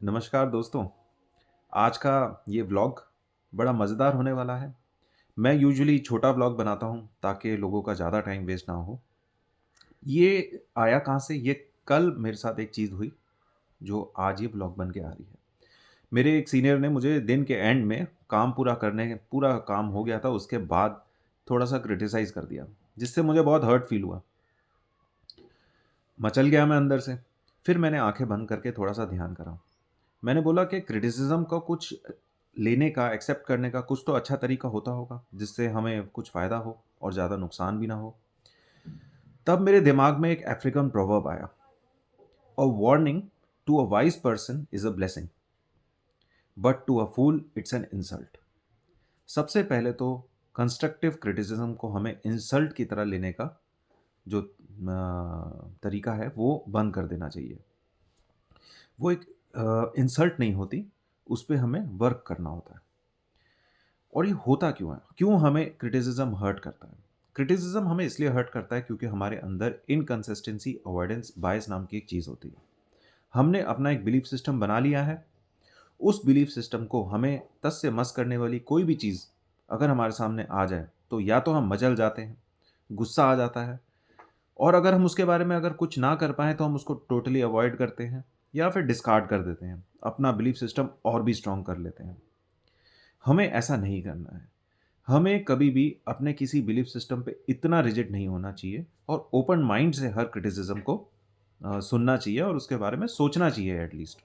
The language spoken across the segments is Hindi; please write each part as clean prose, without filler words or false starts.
नमस्कार दोस्तों। आज का ये व्लॉग बड़ा मज़ेदार होने वाला है। मैं यूजुअली छोटा व्लॉग बनाता हूँ ताकि लोगों का ज़्यादा टाइम वेस्ट ना हो। ये आया कहाँ से? ये कल मेरे साथ एक चीज़ हुई जो आज ये व्लॉग बन के आ रही है। मेरे एक सीनियर ने मुझे दिन के एंड में काम पूरा काम हो गया था, उसके बाद थोड़ा-सा क्रिटिसाइज़ कर दिया, जिससे मुझे बहुत हर्ट फ़ील हुआ। मचल गया मैं अंदर से। फिर मैंने आँखें बंद करके थोड़ा-सा ध्यान करा। मैंने बोला कि क्रिटिसिज्म का कुछ लेने का, एक्सेप्ट करने का कुछ तो अच्छा तरीका होता होगा, जिससे हमें कुछ फ़ायदा हो और ज़्यादा नुकसान भी ना हो। तब मेरे दिमाग में एक अफ्रीकन प्रोवर्ब आया, a warning to a wise person is a blessing, but to a fool it's an insult. सबसे पहले तो कंस्ट्रक्टिव क्रिटिसिज्म को हमें इंसल्ट की तरह लेने का जो तरीका है, वो बंद कर देना चाहिए। वो एक इंसल्ट नहीं होती, उस पे हमें वर्क करना होता है। और ये होता क्यों है? क्यों हमें क्रिटिसिज्म हर्ट करता है? क्रिटिसिज्म हमें इसलिए हर्ट करता है क्योंकि हमारे अंदर इनकंसिस्टेंसी, अवॉइडेंस बायस नाम की एक चीज़ होती है। हमने अपना एक बिलीफ सिस्टम बना लिया है। उस बिलीफ सिस्टम को हमें तस से मस करने वाली कोई भी चीज़ अगर हमारे सामने आ जाए, तो या तो हम मचल जाते हैं, गुस्सा आ जाता है, और अगर हम उसके बारे में अगर कुछ ना कर पाएँ तो हम उसको टोटली अवॉइड करते हैं या फिर डिस्कार्ड कर देते हैं। अपना बिलीफ सिस्टम और भी स्ट्रॉन्ग कर लेते हैं। हमें ऐसा नहीं करना है। हमें कभी भी अपने किसी बिलीफ सिस्टम पे इतना रिजिड नहीं होना चाहिए और ओपन माइंड से हर क्रिटिसिज्म को सुनना चाहिए और उसके बारे में सोचना चाहिए एटलीस्ट।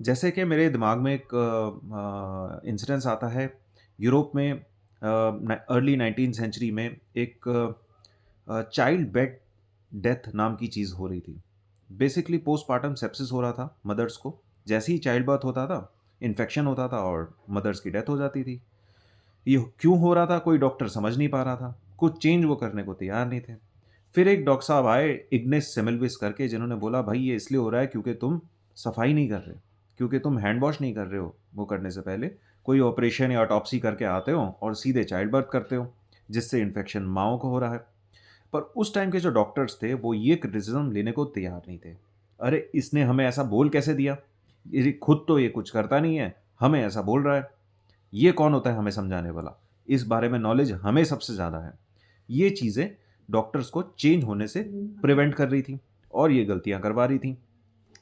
जैसे कि मेरे दिमाग में एक इंसिडेंस आता है। यूरोप में अर्ली 19th सेंचुरी में एक चाइल्ड बेड डेथ नाम की चीज़ हो रही थी। बेसिकली पोस्टपार्टम सेप्सिस हो रहा था मदर्स को। जैसे ही चाइल्ड बर्थ होता था, इन्फेक्शन होता था और मदर्स की डेथ हो जाती थी। ये क्यों हो रहा था कोई डॉक्टर समझ नहीं पा रहा था, कुछ चेंज वो करने को तैयार नहीं थे। फिर एक डॉक्टर साहब आए, इग्नेस सेमल्विस करके, जिन्होंने बोला भाई ये इसलिए हो रहा है क्योंकि तुम सफाई नहीं कर रहे, क्योंकि तुम हैंड वॉश नहीं कर रहे हो, वो करने से पहले कोई ऑपरेशन या ऑटोप्सी करके आते हो और सीधे चाइल्ड बर्थ करते हो, जिससे इन्फेक्शन माओ को हो रहा है। पर उस टाइम के जो डॉक्टर्स थे वो ये क्रिटिसिज्म लेने को तैयार नहीं थे। अरे इसने हमें ऐसा बोल कैसे दिया, ये खुद तो ये कुछ करता नहीं है, हमें ऐसा बोल रहा है, ये कौन होता है हमें समझाने वाला? इस बारे में नॉलेज हमें सबसे ज़्यादा है। ये चीज़ें डॉक्टर्स को चेंज होने से प्रिवेंट कर रही थी और ये गलतियाँ करवा रही थी।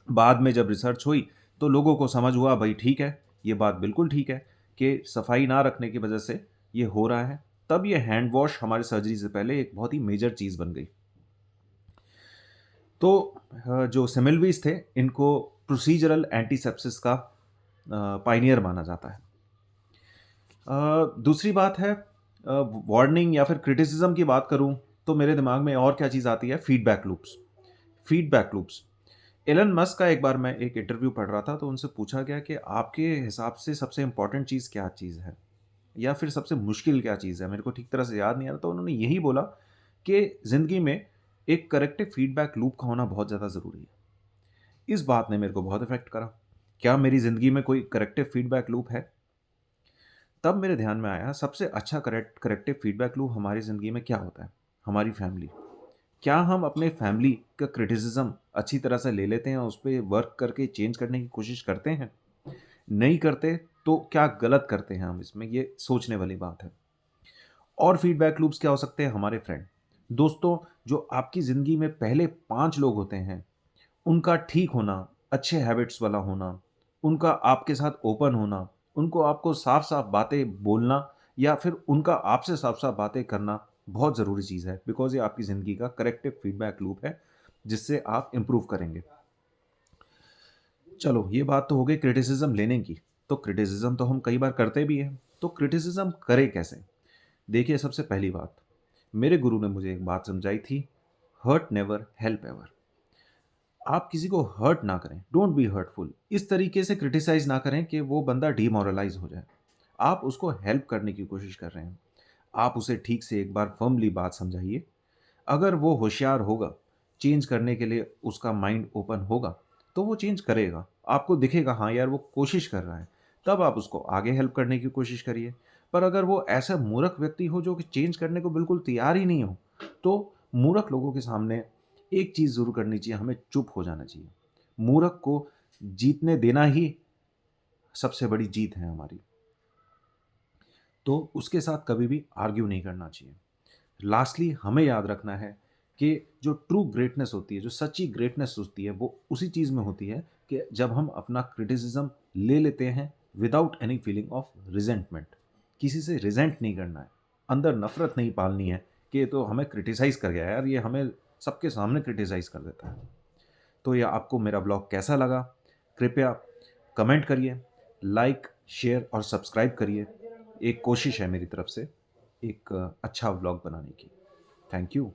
बाद में जब रिसर्च हुई तो लोगों को समझ हुआ भाई ठीक है, ये बात बिल्कुल ठीक है कि सफाई ना रखने की वजह से ये हो रहा है। तब ये हैंड वॉश हमारी सर्जरी से पहले एक बहुत ही मेजर चीज़ बन गई। तो जो सेमिल्वीज़ थे, इनको प्रोसीजरल एंटीसेप्सिस का पायनियर माना जाता है। दूसरी बात है, वार्निंग या फिर क्रिटिसिज्म की बात करूं तो मेरे दिमाग में और क्या चीज़ आती है, feedback loops. Feedback loops, Elon Musk का एक बार मैं एक इंटरव्यू पढ़ रहा था तो उनसे पूछा गया कि आपके हिसाब से सबसे इंपॉर्टेंट चीज़ क्या चीज़ है, या फिर सबसे मुश्किल क्या चीज़ है। मेरे को ठीक तरह से याद नहीं आ रहा, तो उन्होंने यही बोला कि ज़िंदगी में एक करेक्टिव फीडबैक लूप का होना बहुत ज़्यादा ज़रूरी है। इस बात ने मेरे को बहुत इफेक्ट करा। क्या मेरी ज़िंदगी में कोई करेक्टिव फीडबैक लूप है? तब मेरे ध्यान में आया, सबसे अच्छा करेक्टिव फीडबैक लूप हमारी ज़िंदगी में क्या होता है? हमारी फैमिली। क्या हम अपने फैमिली का क्रिटिसिज्म अच्छी तरह से ले लेते हैं और उस पे वर्क करके चेंज करने की कोशिश करते हैं? नहीं करते तो क्या गलत करते हैं हम इसमें? ये सोचने वाली बात है। और फीडबैक लूप्स क्या हो सकते हैं? हमारे फ्रेंड, दोस्तों, जो आपकी ज़िंदगी में पहले 5 लोग होते हैं, उनका ठीक होना, अच्छे हैबिट्स वाला होना, उनका आपके साथ ओपन होना, उनको आपको साफ-साफ बातें बोलना या फिर उनका आपसे साफ-साफ बातें करना बहुत ज़रूरी चीज़ है, बिकॉज़ ये आपकी ज़िंदगी का करेक्टिव फीडबैक लूप है, जिससे आप इम्प्रूव करेंगे। चलो, ये बात तो हो गई क्रिटिसिज़्म लेने की। तो क्रिटिसिज़्म तो हम कई बार करते भी हैं, तो क्रिटिसिज़्म करें कैसे? देखिए, सबसे पहली बात, मेरे गुरु ने मुझे एक बात समझाई थी, हर्ट नेवर, हेल्प एवर। आप किसी को हर्ट ना करें, डोंट बी हर्टफुल। इस तरीके से क्रिटिसाइज़ ना करें कि वो बंदा डिमोरलाइज़ हो जाए। आप उसको हेल्प करने की कोशिश कर रहे हैं। आप उसे ठीक से एक बार फ़र्मली बात समझाइए। अगर वो होशियार होगा, चेंज करने के लिए उसका माइंड ओपन होगा, तो वो चेंज करेगा। आपको दिखेगा हाँ यार वो कोशिश कर रहा है, तब आप उसको आगे हेल्प करने की कोशिश करिए। पर अगर वो ऐसा मूर्ख व्यक्ति हो जो कि चेंज करने को बिल्कुल तैयार ही नहीं हो, तो मूर्ख लोगों के सामने एक चीज़ ज़रूर करनी चाहिए, हमें चुप हो जाना चाहिए। मूर्ख को जीतने देना ही सबसे बड़ी जीत है हमारी। तो उसके साथ कभी भी आर्ग्यू नहीं करना चाहिए। लास्टली हमें याद रखना है कि जो ट्रू ग्रेटनेस होती है, जो सच्ची ग्रेटनेस होती है, वो उसी चीज़ में होती है कि जब हम अपना क्रिटिसिज्म ले लेते हैं without any feeling of resentment. किसी से रिजेंट नहीं करना है, अंदर नफरत नहीं पालनी है कि ये तो हमें क्रिटिसाइज़ कर गया यार, ये हमें सबके सामने क्रिटिसाइज़ कर देता है। तो ये आपको मेरा ब्लॉग कैसा लगा? कृपया कमेंट करिए, लाइक, शेयर और सब्सक्राइब करिए। एक कोशिश है मेरी तरफ से एक अच्छा व्लॉग बनाने की। Thank you.